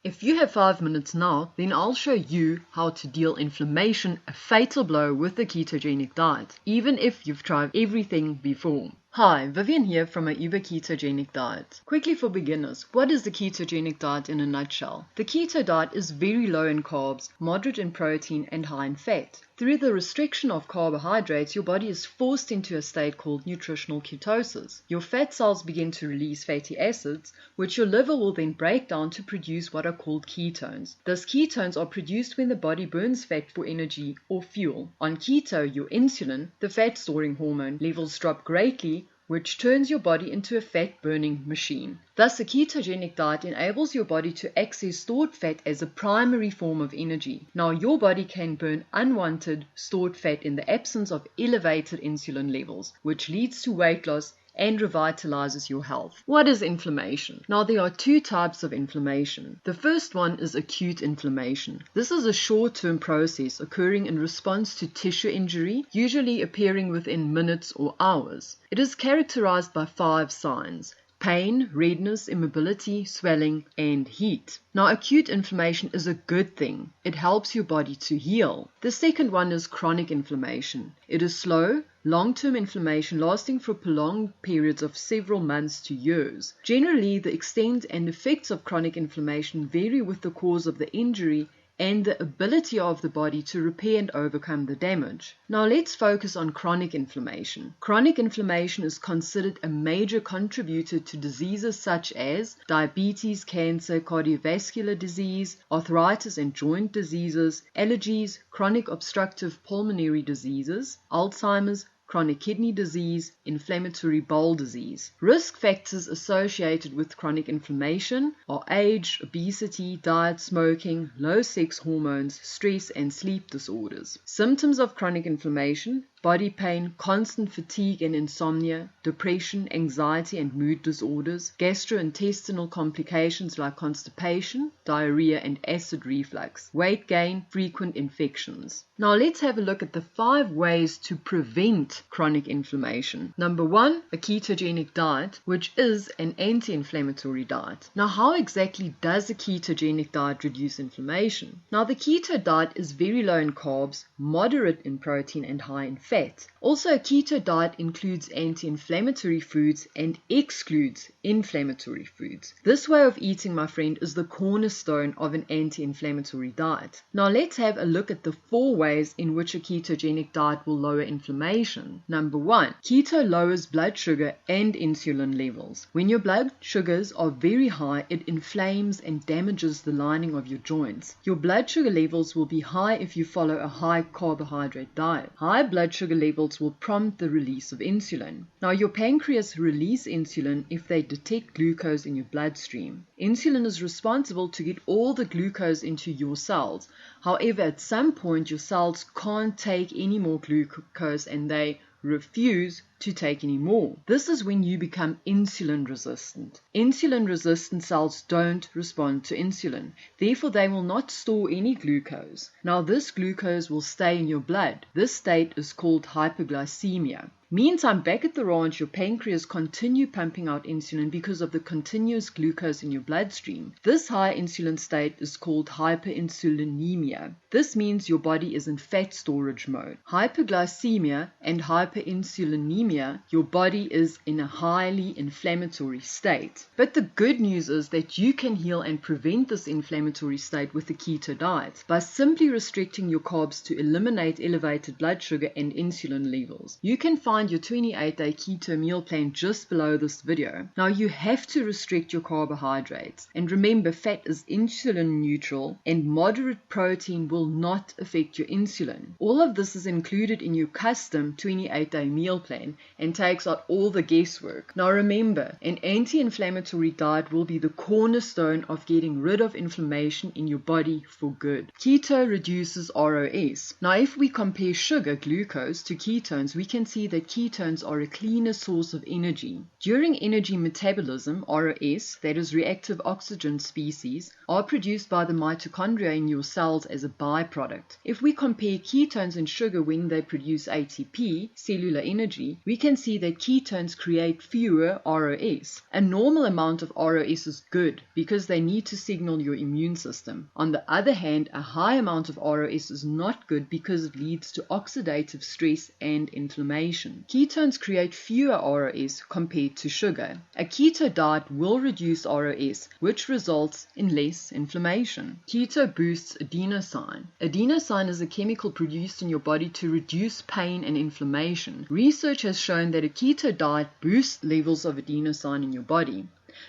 If you have 5 minutes now, then I'll show you how to deal inflammation a fatal blow with the ketogenic diet, even if you've tried everything before. Hi, Vivian here from a Uber Ketogenic Diet. Quickly for beginners, what is the ketogenic diet in a nutshell? The keto diet is very low in carbs, moderate in protein, and high in fat. Through the restriction of carbohydrates, your body is forced into a state called nutritional ketosis. Your fat cells begin to release fatty acids, which your liver will then break down to produce what are called ketones. Thus, ketones are produced when the body burns fat for energy or fuel. On keto, your insulin, the fat-storing hormone, levels drop greatly, which turns your body into a fat-burning machine. Thus, a ketogenic diet enables your body to access stored fat as a primary form of energy. Now, your body can burn unwanted stored fat in the absence of elevated insulin levels, which leads to weight loss and revitalizes your health. What is inflammation? Now, there are two types of inflammation. The first one is acute inflammation. This is a short-term process occurring in response to tissue injury, usually appearing within minutes or hours. It is characterized by 5 signs: pain, redness, immobility, swelling, and heat. Now, acute inflammation is a good thing. It helps your body to heal. The second one is chronic inflammation. It is slow, long-term inflammation lasting for prolonged periods of several months to years. Generally, the extent and effects of chronic inflammation vary with the cause of the injury and the ability of the body to repair and overcome the damage. Now let's focus on chronic inflammation. Chronic inflammation is considered a major contributor to diseases such as diabetes, cancer, cardiovascular disease, arthritis and joint diseases, allergies, chronic obstructive pulmonary diseases, Alzheimer's, chronic kidney disease, inflammatory bowel disease. Risk factors associated with chronic inflammation are age, obesity, diet, smoking, low sex hormones, stress, and sleep disorders. Symptoms of chronic inflammation: body pain, constant fatigue and insomnia, depression, anxiety and mood disorders, gastrointestinal complications like constipation, diarrhea and acid reflux, weight gain, frequent infections. Now let's have a look at the 5 ways to prevent chronic inflammation. Number 1, a ketogenic diet, which is an anti-inflammatory diet. Now, how exactly does a ketogenic diet reduce inflammation? Now, the keto diet is very low in carbs, moderate in protein and high in fat. Also, a keto diet includes anti-inflammatory foods and excludes inflammatory foods. This way of eating, my friend, is the cornerstone of an anti-inflammatory diet. Now, let's have a look at the 4 ways in which a ketogenic diet will lower inflammation. Number 1, keto lowers blood sugar and insulin levels. When your blood sugars are very high, it inflames and damages the lining of your joints. Your blood sugar levels will be high if you follow a high carbohydrate diet. High blood sugar levels will prompt the release of insulin. Now, your pancreas release insulin if they detect glucose in your bloodstream. Insulin is responsible to get all the glucose into your cells. However, at some point, your cells can't take any more glucose and they refuse to take any more. This is when you become insulin resistant. Insulin resistant cells don't respond to insulin. Therefore, they will not store any glucose. Now, this glucose will stay in your blood. This state is called hyperglycemia. Meantime, back at the ranch, your pancreas continue pumping out insulin because of the continuous glucose in your bloodstream. This high insulin state is called hyperinsulinemia. This means your body is in fat storage mode. Hyperglycemia and hyperinsulinemia, your body is in a highly inflammatory state. But the good news is that you can heal and prevent this inflammatory state with the keto diet by simply restricting your carbs to eliminate elevated blood sugar and insulin levels. You can find your 28-day keto meal plan just below this video. Now, you have to restrict your carbohydrates. And remember, fat is insulin neutral and moderate protein will not affect your insulin. All of this is included in your custom 28-day meal plan and takes out all the guesswork. Now remember, an anti-inflammatory diet will be the cornerstone of getting rid of inflammation in your body for good. Keto reduces ROS. Now, if we compare sugar, glucose, to ketones, we can see that ketones are a cleaner source of energy. During energy metabolism, ROS, that is reactive oxygen species, are produced by the mitochondria in your cells as a byproduct. If we compare ketones and sugar when they produce ATP, cellular energy, we can see that ketones create fewer ROS. A normal amount of ROS is good because they need to signal your immune system. On the other hand, a high amount of ROS is not good because it leads to oxidative stress and inflammation. Ketones create fewer ROS compared to sugar. A keto diet will reduce ROS, which results in less inflammation. Keto boosts adenosine. Adenosine is a chemical produced in your body to reduce pain and inflammation. Research has shown that a keto diet boosts levels of adenosine in your body.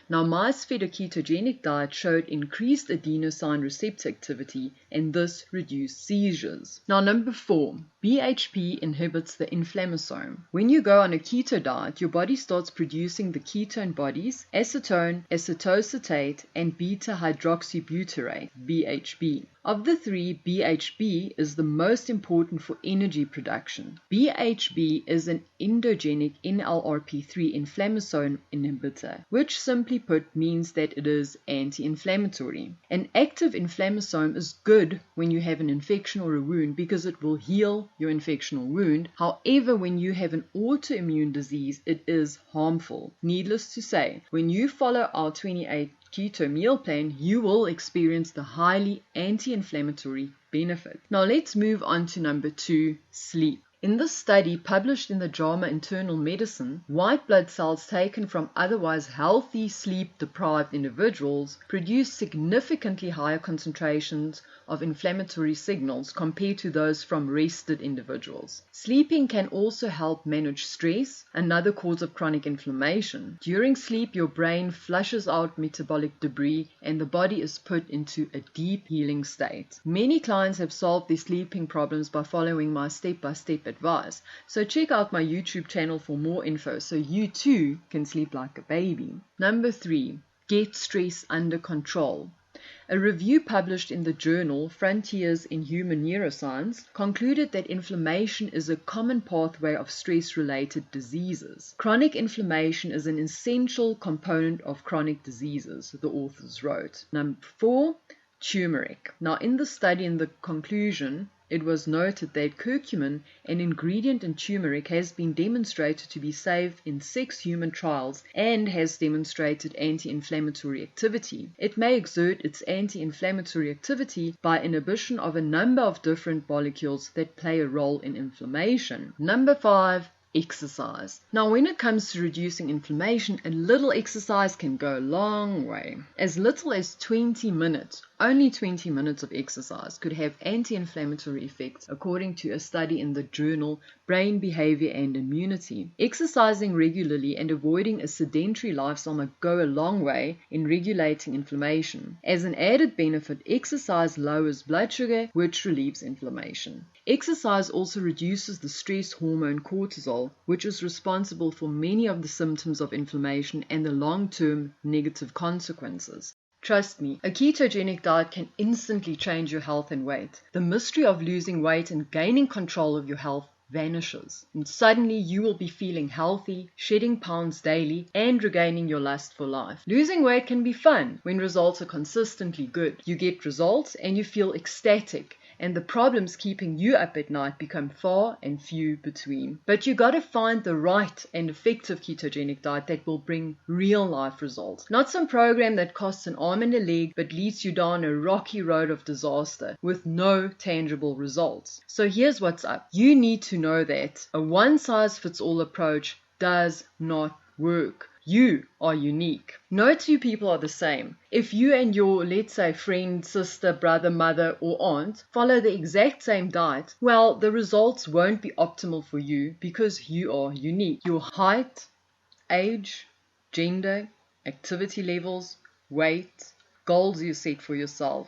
Now, mice fed a ketogenic diet showed increased adenosine receptor activity, and this reduced seizures. Now, number 4, BHP inhibits the inflammasome. When you go on a keto diet, your body starts producing the ketone bodies, acetone, acetoacetate, and beta-hydroxybutyrate, BHB. Of the three, BHB is the most important for energy production. BHB is an endogenic NLRP3 inflammasome inhibitor, which simply put means that it is anti-inflammatory. An active inflammasome is good when you have an infection or a wound because it will heal your infection or wound. However, when you have an autoimmune disease, it is harmful. Needless to say, when you follow our 28 keto meal plan, you will experience the highly anti-inflammatory benefit. Now let's move on to number 2, sleep. In this study published in the JAMA Internal Medicine, white blood cells taken from otherwise healthy sleep-deprived individuals produced significantly higher concentrations of inflammatory signals compared to those from rested individuals. Sleeping can also help manage stress, another cause of chronic inflammation. During sleep, your brain flushes out metabolic debris and the body is put into a deep healing state. Many clients have solved their sleeping problems by following my step-by-step advice, so check out my YouTube channel for more info so you too can sleep like a baby. Number 3, get stress under control. A review published in the journal Frontiers in Human Neuroscience concluded that inflammation is a common pathway of stress-related diseases. Chronic inflammation is an essential component of chronic diseases, the authors wrote. Number 4, turmeric. Now, in the study, in the conclusion, it was noted that curcumin, an ingredient in turmeric, has been demonstrated to be safe in 6 human trials and has demonstrated anti-inflammatory activity. It may exert its anti-inflammatory activity by inhibition of a number of different molecules that play a role in inflammation. Number 5, exercise. Now, when it comes to reducing inflammation, a little exercise can go a long way. As little as 20 minutes, only 20 minutes of exercise could have anti-inflammatory effects, according to a study in the journal Brain Behavior and Immunity. Exercising regularly and avoiding a sedentary lifestyle may go a long way in regulating inflammation. As an added benefit, exercise lowers blood sugar, which relieves inflammation. Exercise also reduces the stress hormone cortisol, which is responsible for many of the symptoms of inflammation and the long-term negative consequences. Trust me, a ketogenic diet can instantly change your health and weight. The mystery of losing weight and gaining control of your health vanishes, and suddenly you will be feeling healthy, shedding pounds daily, and regaining your lust for life. Losing weight can be fun when results are consistently good. You get results and you feel ecstatic, and the problems keeping you up at night become far and few between. But you gotta find the right and effective ketogenic diet that will bring real life results. Not some program that costs an arm and a leg but leads you down a rocky road of disaster with no tangible results. So here's what's up. You need to know that a one-size-fits-all approach does not work. You are unique. No two people are the same. If you and your, let's say, friend, sister, brother, mother, or aunt follow the exact same diet, well, the results won't be optimal for you because you are unique. Your height, age, gender, activity levels, weight, goals you set for yourself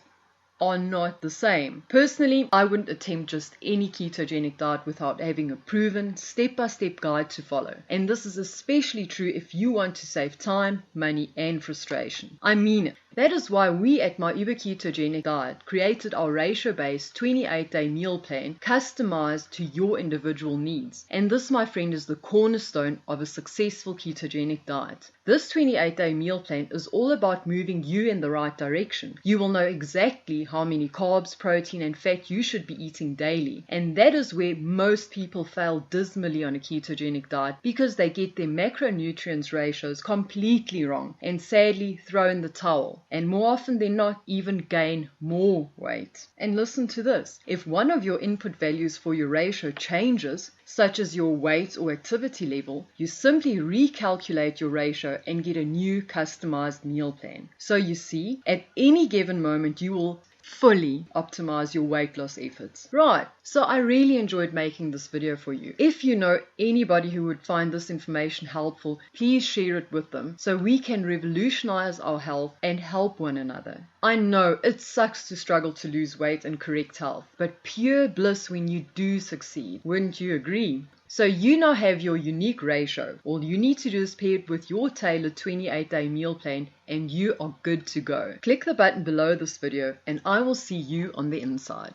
are not the same. Personally, I wouldn't attempt just any ketogenic diet without having a proven step-by-step guide to follow. And this is especially true if you want to save time, money, and frustration. I mean it. That is why we at My Uber Ketogenic Diet created our ratio-based 28-day meal plan customized to your individual needs. And this, my friend, is the cornerstone of a successful ketogenic diet. This 28-day meal plan is all about moving you in the right direction. You will know exactly how many carbs, protein, and fat you should be eating daily. And that is where most people fail dismally on a ketogenic diet, because they get their macronutrients ratios completely wrong and sadly throw in the towel, and more often than not even gain more weight. And listen to this: if one of your input values for your ratio changes, such as your weight or activity level, you simply recalculate your ratio and get a new customized meal plan. So you see, at any given moment you will fully optimize your weight loss efforts. Right, so I really enjoyed making this video for you. If you know anybody who would find this information helpful, please share it with them so we can revolutionize our health and help one another. I know it sucks to struggle to lose weight and correct health, but pure bliss when you do succeed. Wouldn't you agree? So you now have your unique ratio. All you need to do is pair it with your tailored 28-day meal plan and you are good to go. Click the button below this video and I will see you on the inside.